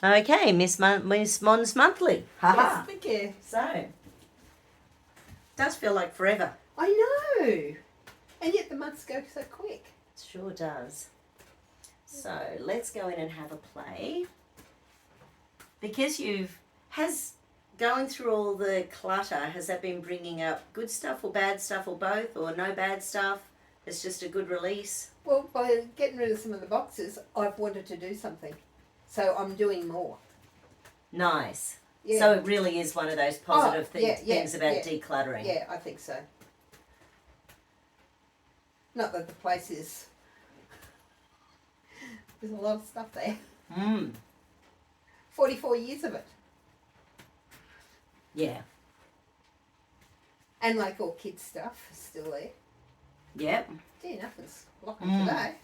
Okay, Miss Mons Monthly. Yes, thank you. So, does feel like forever. I know. And yet the months go so quick. It sure does. So, let's go in and have a play. Because going through all the clutter, has that been bringing up good stuff or bad stuff or both, or no bad stuff? It's just a good release? Well, by getting rid of some of the boxes, I've wanted to do something. So I'm doing more. Nice. Yeah. So it really is one of those positive things about decluttering. Yeah, I think so. Not that the place is... There's a lot of stuff there. 44 years of it. Yeah. And like all kids' stuff is still there. Yep. Gee, nothing's locking today.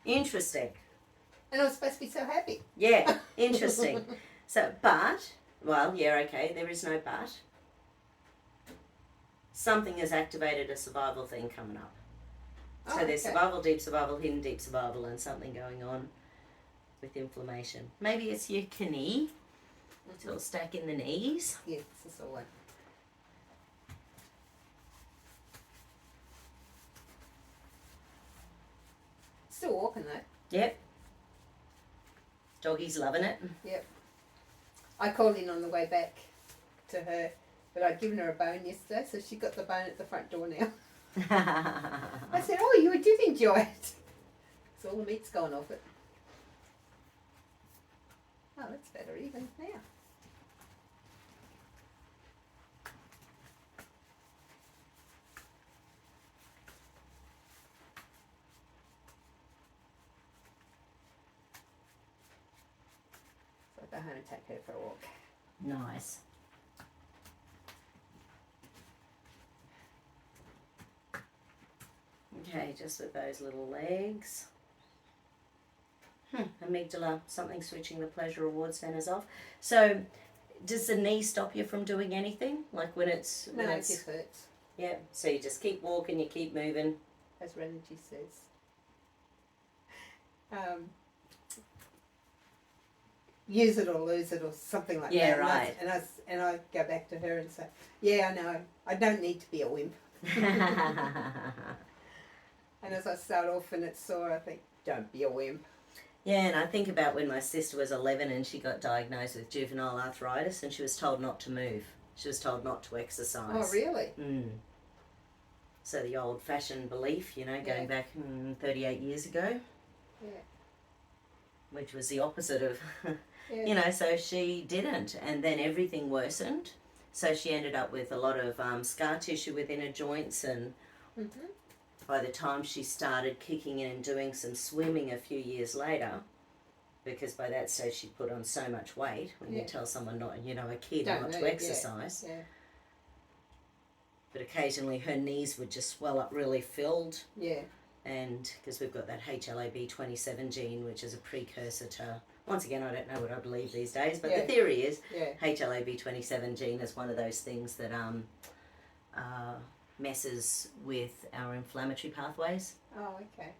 Interesting. And I was supposed to be so happy. Yeah, interesting. Okay, there is no but. Something has activated a survival thing coming up. So there's survival, deep survival, hidden deep survival, and something going on with inflammation. Maybe it's your knee. It's all stack in the knees. Yes, that's all right. Still walking though. Yep. Doggy's loving it. Yep. I called in on the way back to her, but I'd given her a bone yesterday, so she got the bone at the front door now. I said, oh, you did enjoy it. So all the meat's gone off it. Oh, that's better even now. So I'll go home and take her for a walk. Nice. Okay, just with those little legs. Amygdala, something switching the pleasure reward centers off. So, does the knee stop you from doing anything? Like when it's... No, it just hurts. Yeah, so you just keep walking, you keep moving. As Renergy says. Use it or lose it or something like that. Yeah, right. And I go back to her and say, yeah, I know, I don't need to be a wimp. And as I start off and it's sore, I think, don't be a wimp. Yeah, and I think about when my sister was 11 and she got diagnosed with juvenile arthritis and she was told not to move. She was told not to exercise. Oh, really? So the old-fashioned belief, going back 38 years ago. Yeah. Which was the opposite of, so she didn't. And then everything worsened. So she ended up with a lot of scar tissue within her joints and by the time she started kicking in and doing some swimming a few years later, because by that stage she put on so much weight, when you tell someone not, a kid not to exercise. Yeah. But occasionally her knees would just swell up really filled. Yeah. And because we've got that HLA-B27 gene, which is a precursor to, once again, I don't know what I believe these days, but the theory is HLA-B27 gene is one of those things that messes with our inflammatory pathways. Oh, okay.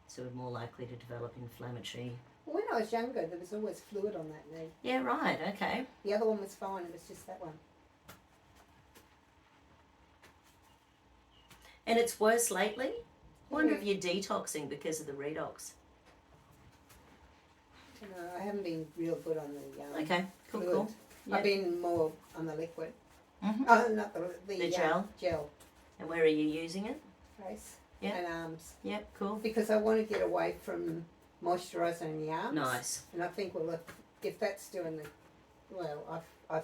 So we're more likely to develop inflammatory. Well, when I was younger, there was always fluid on that knee. Yeah, right, okay. The other one was fine, it was just that one. And it's worse lately? I wonder if you're detoxing because of the redox. No, I haven't been real good on the okay, cool, fluid. cool. Yep. I've been more on the liquid. Oh, not the gel? Gel. And where are you using it? Face and arms. Yep, cool. Because I want to get away from moisturising the arms. Nice. And I think, well, if that's doing I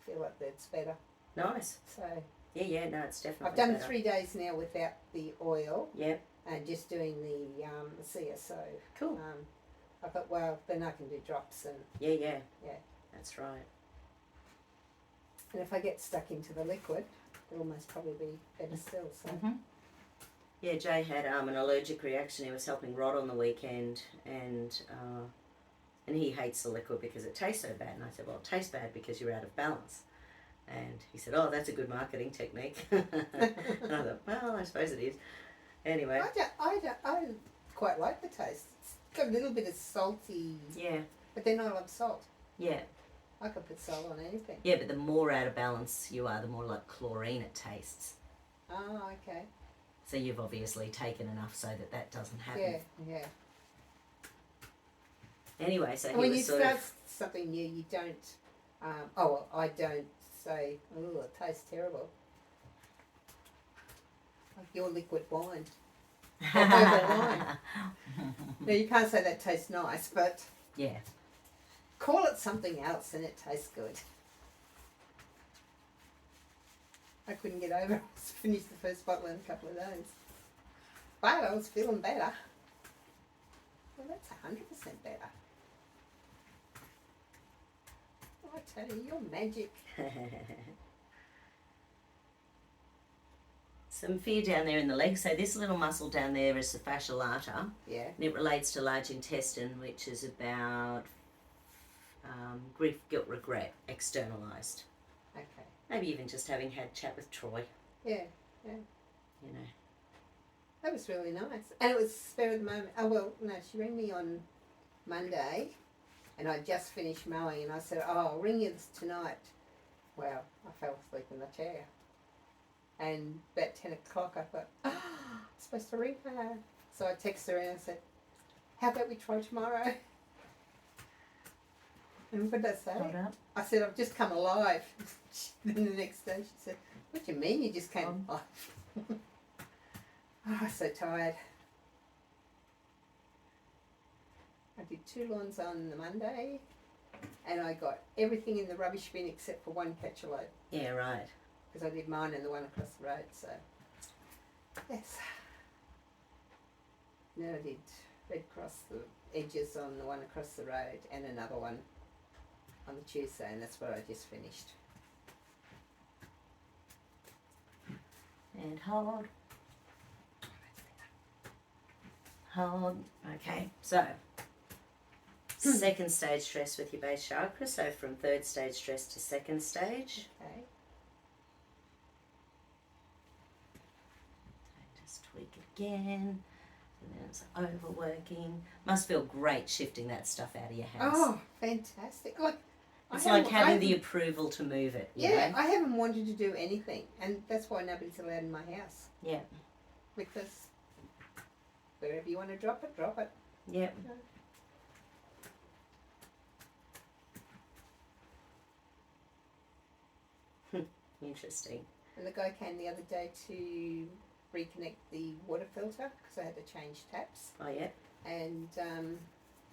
feel like that's better. Nice. So... Yeah, no, it's definitely I've done better. 3 days now without the oil. Yep. And just doing the CSO. Cool. I thought, well, then I can do drops and... Yeah. That's right. And if I get stuck into the liquid, it'll almost probably be better still, so... Yeah, Jay had an allergic reaction. He was helping Rod on the weekend and he hates the liquid because it tastes so bad. And I said, well, it tastes bad because you're out of balance. And he said, oh, that's a good marketing technique. And I thought, well, I suppose it is. Anyway. I quite like the taste. got a little bit of salty. Yeah. But then I love salt. Yeah. I could put salt on anything. Yeah, but the more out of balance you are, the more like chlorine it tastes. Oh, okay. So you've obviously taken enough so that doesn't happen. Yeah, yeah. Anyway, so And when you start something new, you don't. I don't say, "Oh, it tastes terrible." Like your liquid wine. Or herbal wine. No, you can't say that tastes nice, but yeah. call it something else and it tastes good. I couldn't get over it. I finished the first bottle in a couple of days. But I was feeling better. Well, that's 100% better. Oh, I tell you, you're magic. Some fear down there in the leg. So this little muscle down there is the fascia lata. Yeah. And it relates to large intestine, which is about grief, guilt, regret, externalized. Okay. Maybe even just having had a chat with Troy. Yeah, yeah. You know. That was really nice. And it was spare of the moment. Oh, well, no, she rang me on Monday and I just finished mowing and I said, oh, I'll ring you tonight. Well, I fell asleep in the chair. And about 10 o'clock I thought, I'm supposed to ring her. So I texted her and I said, how about we try tomorrow? And what did I say? Hold up. I said, I've just come alive. Then the next day she said, what do you mean you just came alive? Oh, I'm so tired. I did 2 lawns on the Monday and I got everything in the rubbish bin except for one catch a load. Yeah, right. Because I did mine and the one across the road, so yes. And then I did red cross the edges on the one across the road and another one on the Tuesday, and that's what I just finished. And hold. Hold. Okay, so second stage stress with your base chakra. So from third stage stress to second stage. Okay. Just tweak it again. And then it's overworking. Must feel great shifting that stuff out of your house. Oh, fantastic. Like, it's like having the approval to move it. You yeah, know? I haven't wanted to do anything, and that's why nobody's allowed in my house. Yeah. Because wherever you want to drop it, drop it. Yep. Interesting. And the guy came the other day to reconnect the water filter because I had to change taps. Oh, yeah. And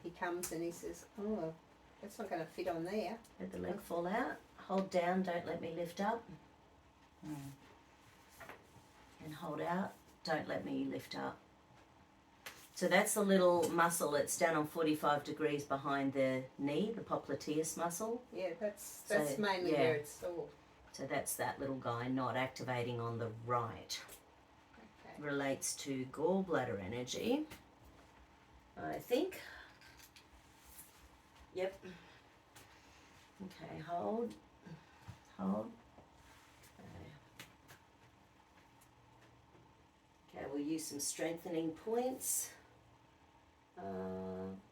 he comes and he says, oh, that's not going to fit on there. Let the leg fall out. Hold down, don't let me lift up. And hold out, don't let me lift up. So that's the little muscle. It's down on 45 degrees behind the knee, the popliteus muscle. Yeah, that's So, mainly yeah. where it's sore. So that's that little guy not activating on the right. Okay. Relates to gallbladder energy, I think. Yep. Okay, hold. Hold. Okay, we'll use some strengthening points.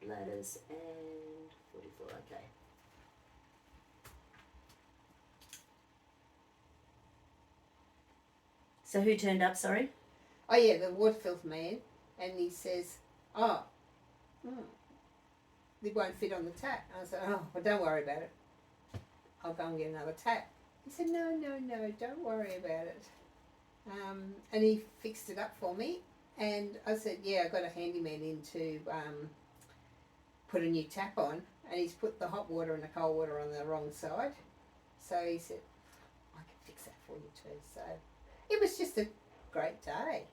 Bladders and 44, okay. So who turned up, sorry? Oh, yeah, the water filter man. And he says, it won't fit on the tap. I said, oh, well, don't worry about it. I'll go and get another tap. He said, no, don't worry about it. And he fixed it up for me. And I said, yeah, I got a handyman in to put a new tap on. And he's put the hot water and the cold water on the wrong side. So he said, I can fix that for you too. So it was just a great day.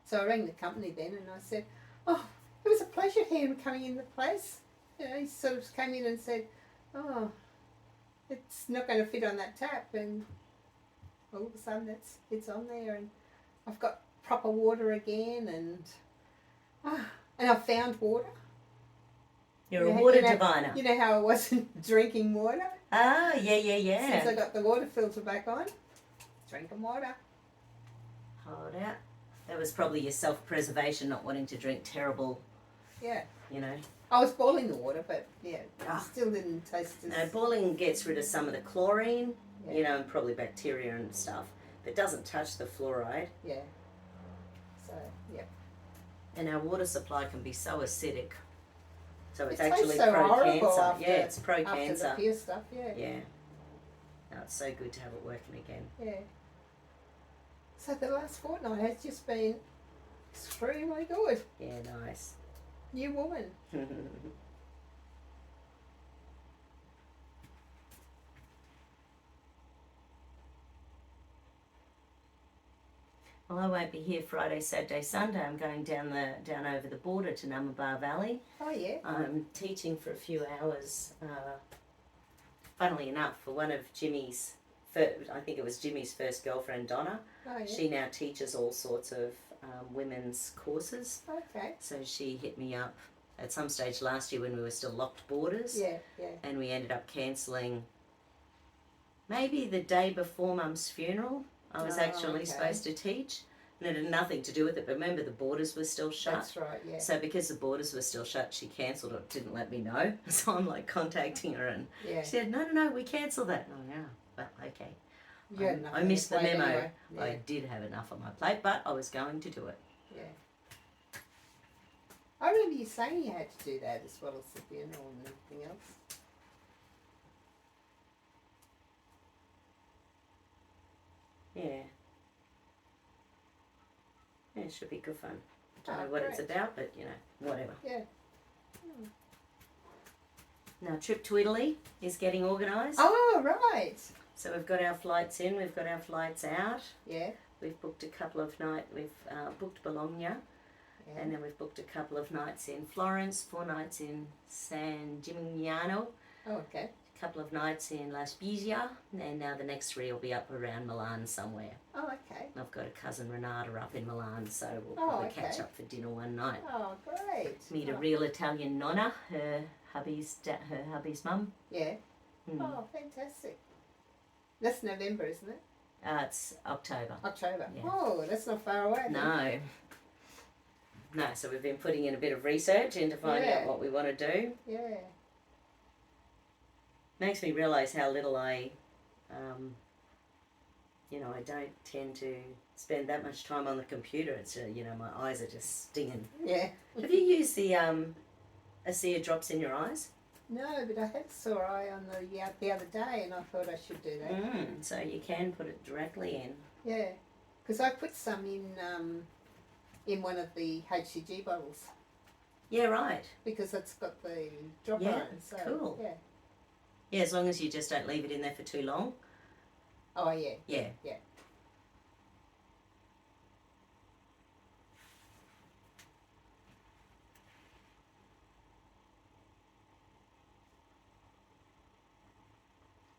So I rang the company then and I said, oh, it was a pleasure him coming in the place. You know, he sort of came in and said, oh, it's not going to fit on that tap. And all of a sudden it's on there and I've got proper water again and I found water. You're a water you know, diviner. You know how I wasn't drinking water? Ah, yeah. Since I got the water filter back on, drinking water. Hold out. That was probably your self-preservation, not wanting to drink terrible Yeah. You know. I was boiling the water, but yeah, Ah. still didn't taste as... No, boiling gets rid of some of the chlorine, Yeah. you know, and probably bacteria and stuff, but doesn't touch the fluoride. Yeah. So, yeah. And our water supply can be so acidic. So it's It tastes actually so horrible pro-cancer. after, Yeah, it's after pro-cancer. the pure stuff, yeah. Yeah. No, it's so good to have it working again. Yeah. So the last fortnight has just been extremely good. Yeah, nice. New woman. Well, I won't be here Friday, Saturday, Sunday. I'm going down over the border to Numbaba Valley. Oh, yeah. I'm teaching for a few hours. Funnily enough, for one of Jimmy's, I think it was Jimmy's first girlfriend, Donna. Oh, yeah. She now teaches all sorts of women's courses. Okay. So she hit me up at some stage last year when we were still locked borders. Yeah, yeah. And we ended up cancelling maybe the day before Mum's funeral. I was actually supposed to teach, and it had nothing to do with it. But remember, the borders were still shut. That's right, yeah. So because the borders were still shut, she cancelled it, didn't let me know. So I'm like contacting her, and Yeah. she said, no, we cancelled that. Oh, yeah, well, okay. You had enough I on missed the your plate memo. anyway. Yeah. I did have enough on my plate, but I was going to do it. Yeah. I remember you saying you had to do that as well as the funeral and everything else. Yeah. Yeah, it should be good fun. Don't Oh, know what it's great. about, but you know, whatever. Yeah. Now, trip to Italy is getting organised. Oh, right. So we've got our flights in, we've got our flights out. Yeah. We've booked a couple of nights, we've booked Bologna, Yeah. and then we've booked a couple of nights in Florence, 4 nights in San Gimignano, Oh, okay. a couple of nights in La Spezia, and now the next 3 will be up around Milan somewhere. Oh, okay. I've got a cousin Renata up in Milan, so we'll Oh, probably okay. catch up for dinner one night. Oh, great. Meet a Oh. real Italian nonna, her hubby's mum. Yeah. Mm. Oh, fantastic. That's November, isn't it? It's October. October. Yeah. Oh, that's not far away. then. No. No, so we've been putting in a bit of research into finding out Yeah. what we want to do. Yeah. Makes me realise how little I don't tend to spend that much time on the computer. It's, my eyes are just stinging. Yeah. Have you used the ASEA drops in your eyes? No, but I had sore eye on the other day, and I thought I should do that. So you can put it directly in. Yeah, because I put some in one of the HCG bottles Yeah, right. because it's got the dropper Yeah, on. So, cool. Yeah. Yeah, as long as you just don't leave it in there for too long. Oh yeah. Yeah. Yeah.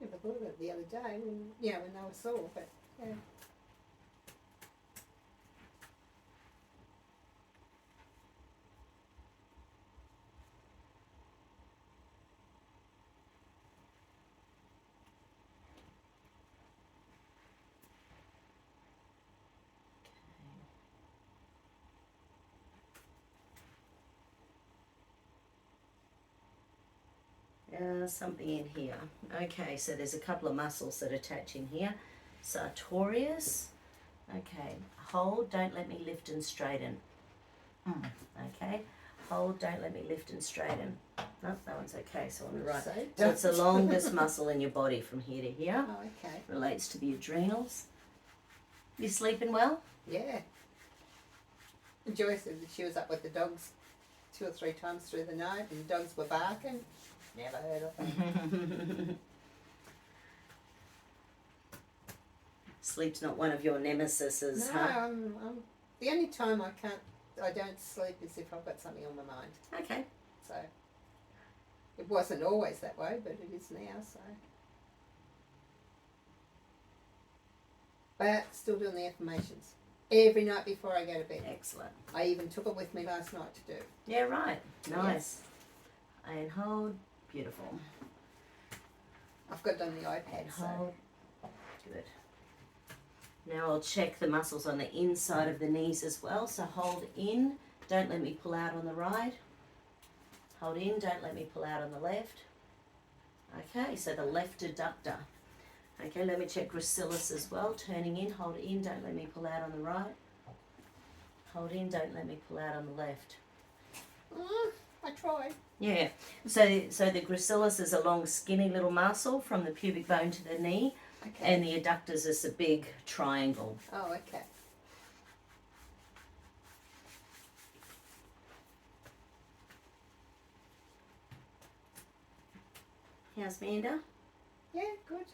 Never thought of it the other day when they were sore, but yeah. Something in here. Okay, so there's a couple of muscles that attach in here. Sartorius. Okay, hold, don't let me lift and straighten. Okay, hold, don't let me lift and straighten. No, that one's okay, so on the right. So it's the longest muscle in your body from here to here. Oh, okay. Relates to the adrenals. You sleeping well? Yeah. And Joy said that she was up with the dogs 2 or 3 times through the night, and the dogs were barking. Never heard of them. Sleep's not one of your nemesises, No, huh? I'm the only time I don't sleep is if I've got something on my mind. Okay. So it wasn't always that way, but it is now. So, but still doing the affirmations every night before I go to bed. Excellent. I even took it with me last night to do. Yeah, right. Nice. And hold. Beautiful. I've got it on the iPad. And So hold. Good. Now I'll check the muscles on the inside of the knees as well. So hold in. Don't let me pull out on the right. hold in, don't let me pull out on the left. Okay, so the left adductor. Okay, let me check gracilis as well. Turning in, hold in, don't let me pull out on the right. Hold in, don't let me pull out on the left. I tried. Yeah, so the gracilis is a long skinny little muscle from the pubic bone to the knee, Okay. and the adductors is a big triangle. Oh, okay. How's Manda? Yeah, good.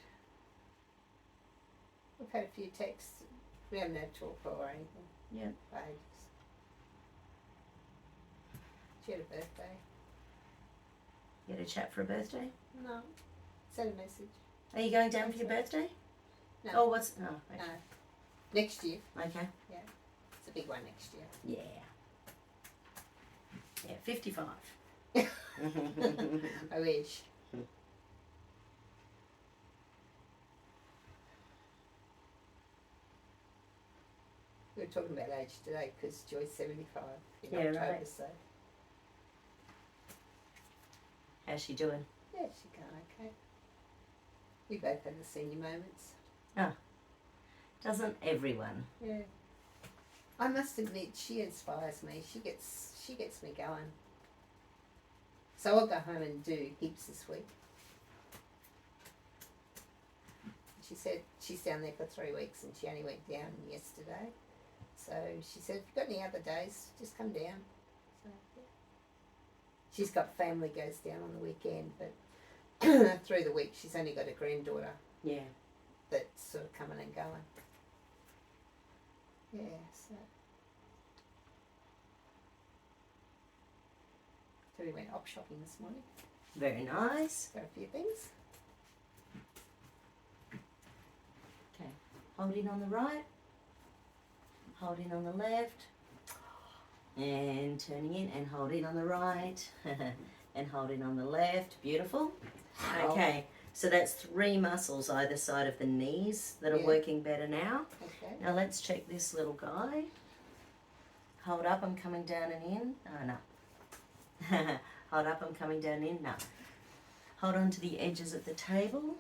We've had a few texts. We haven't had talk or anything. Yeah. For ages. She had a birthday. You had a chat for a birthday? No. Sent a message. Are you going down for your birthday? No. Oh, what's... Oh, okay. No. Next year. Okay. It's a big one next year. Yeah. Yeah, 55. I wish. We were talking about age today because Joy's 75 in Yeah, October, right. so How's she doing? yeah, she going okay. We both had the senior moments. Doesn't everyone? Yeah. I must admit, she inspires me. She gets me going. So I'll go home and do heaps this week. She said she's down there for 3 weeks and she only went down yesterday. So she said, if you've got any other days, just come down. So, yeah. She's got family goes down on the weekend, but through the week she's only got a granddaughter Yeah. that's sort of coming and going. Yeah, so we went op shopping this morning. Very nice. Got a few things. Okay. Holding on the right. Holding on the left. And turning in and holding on the right. And holding on the left. Beautiful. Okay. So that's 3 muscles either side of the knees that are Yeah. working better now. Okay. Now let's check this little guy. Hold up, I'm coming down and in. Oh, no. Hold up, I'm coming down in. No. Hold on to the edges of the table.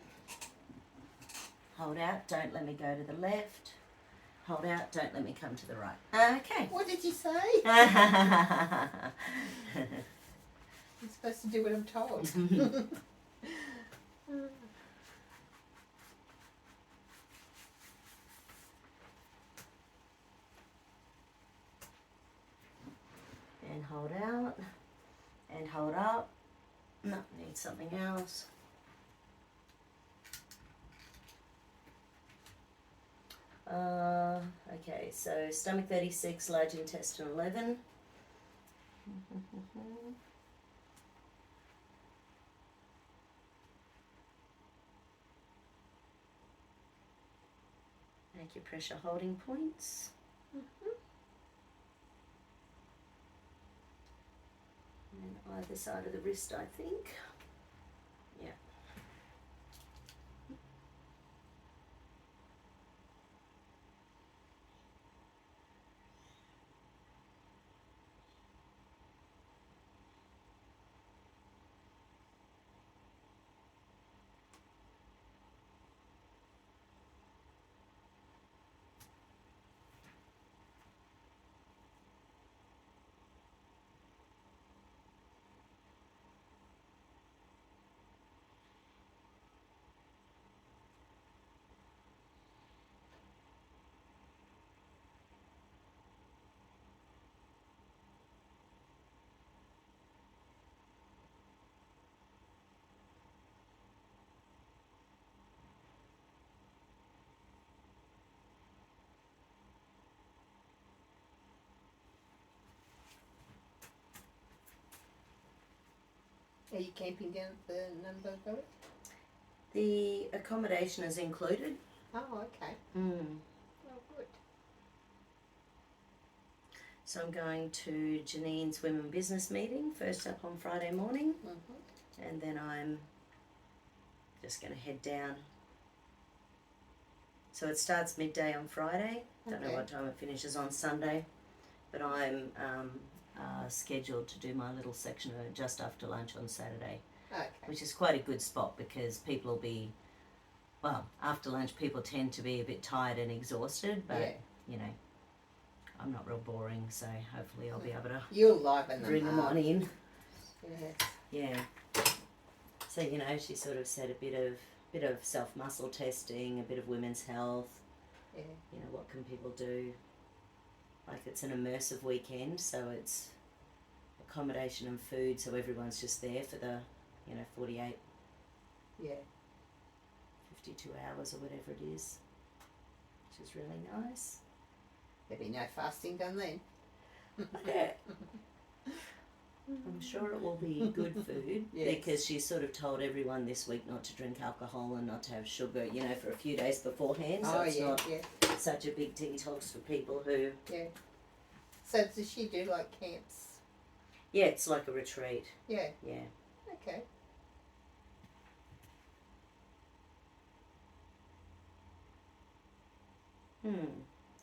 Hold out, don't let me go to the left. Hold out, don't let me come to the right. Okay. What did you say? And I'm supposed to do what I'm told. hold out. And hold up. No, need something else. Okay, so stomach 36, large intestine 11. Acupressure holding points. And either side of the wrist, I think. Yeah. Are you camping down at the number village? The accommodation is included. Oh, okay. Oh, good. So I'm going to Janine's Women Business meeting, first up on Friday morning. And then I'm just going to head down. So it starts midday on Friday. Don't know Okay. what time it finishes on Sunday. But I'm scheduled to do my little section of it just after lunch on Saturday, Okay. which is quite a good spot because people will be, well, after lunch people tend to be a bit tired and exhausted, but Yeah. you know, I'm not real boring, so hopefully I'll be able to You'll liven them bring them up. on in. Yeah. Yeah. So you know, she sort of said a bit of self muscle testing, a bit of women's health. Yeah. You know, what can people do? Like it's an immersive weekend, so it's accommodation and food, so everyone's just there for the, 48, Yeah. 52 hours or whatever it is, which is really nice. There'll be no fasting done then. Yeah. I'm sure it will be good food Yes. because she sort of told everyone this week not to drink alcohol and not to have sugar, for a few days beforehand, so it's not such a big detox for people who... Yeah. So does she do like camps? Yeah, it's like a retreat. Yeah. Yeah. Okay.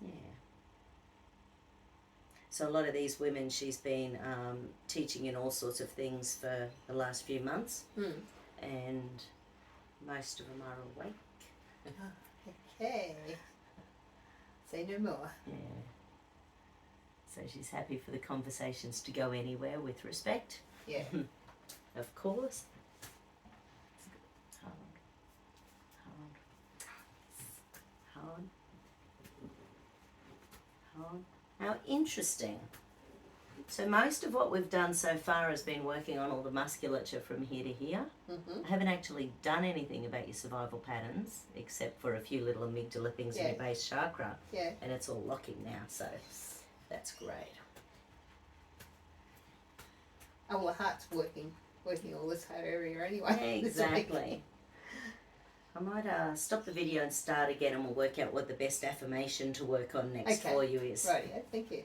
Yeah. So a lot of these women she's been teaching in all sorts of things for the last few months, and most of them are awake. Okay. Say no more. Yeah. So she's happy for the conversations to go anywhere with respect. Yeah. Of course. Hold. How interesting. So most of what we've done so far has been working on all the musculature from here to here. I haven't actually done anything about your survival patterns except for a few little amygdala things in your base chakra. Yeah. And it's all locking now, so that's great. Oh, well, the heart's working all this whole area anyway. Exactly. I might stop the video and start again, and we'll work out what the best affirmation to work on next for you is. Right, yeah, thank you.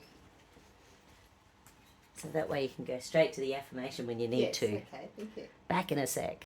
So that way you can go straight to the affirmation when you need to. Okay, thank you. Back in a sec.